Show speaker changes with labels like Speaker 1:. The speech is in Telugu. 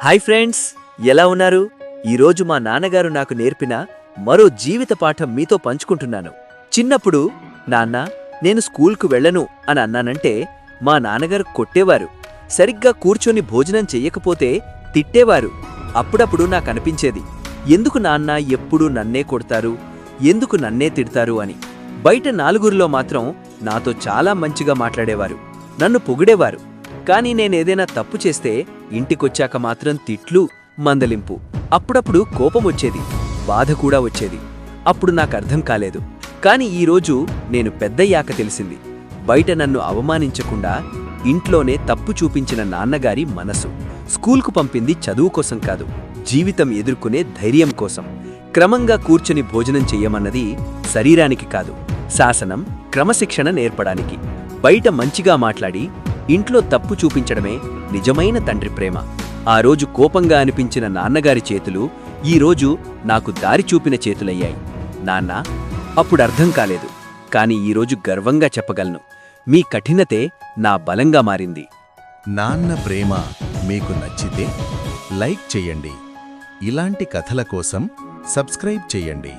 Speaker 1: హాయ్ ఫ్రెండ్స్, ఎలా ఉన్నారు? ఈరోజు మా నాన్నగారు నాకు నేర్పిన మరో జీవిత పాఠం మీతో పంచుకుంటున్నాను. చిన్నప్పుడు నాన్న, నేను స్కూల్కు వెళ్ళను అని అన్నానంటే మా నాన్నగారు కొట్టేవారు. సరిగ్గా కూర్చొని భోజనం చెయ్యకపోతే తిట్టేవారు. అప్పుడప్పుడు నాకనిపించేది, ఎందుకు నాన్న ఎప్పుడూ నన్నే కొడతారు, ఎందుకు నన్నే తిడతారు అని. బయట నాలుగురిలో మాత్రం నాతో చాలా మంచిగా మాట్లాడేవారు, నన్ను పొగిడేవారు. కానీ నేనేదైనా తప్పు చేస్తే ఇంటికొచ్చాక మాత్రం తిట్లు, మందలింపు. అప్పుడప్పుడు కోపమొచ్చేది, బాధ కూడా వచ్చేది. అప్పుడు నాకర్థం కాలేదు. కాని ఈరోజు నేను పెద్దయ్యాక తెలిసింది, బయట నన్ను అవమానించకుండా ఇంట్లోనే తప్పు చూపించిన నాన్నగారి మనసు. స్కూల్కు పంపింది చదువు కోసం కాదు, జీవితం ఎదుర్కొనే ధైర్యం కోసం. క్రమంగా కూర్చుని భోజనం చెయ్యమన్నది శరీరానికి కాదు, శాసనం, క్రమశిక్షణ నేర్పడానికి. బయట మంచిగా మాట్లాడి ఇంట్లో తప్పు చూపించడమే నిజమైన తండ్రి ప్రేమ. ఆ రోజు కోపంగా అనిపించిన నాన్నగారి చేతులు ఈరోజు నాకు దారి చూపిన చేతులయ్యాయి. నాన్నా, అప్పుడర్థం కాలేదు, కాని ఈరోజు గర్వంగా చెప్పగలను, మీ కఠినతే నా బలంగా మారింది.
Speaker 2: నాన్న ప్రేమ మీకు నచ్చితే లైక్ చెయ్యండి. ఇలాంటి కథల కోసం సబ్స్క్రైబ్ చెయ్యండి.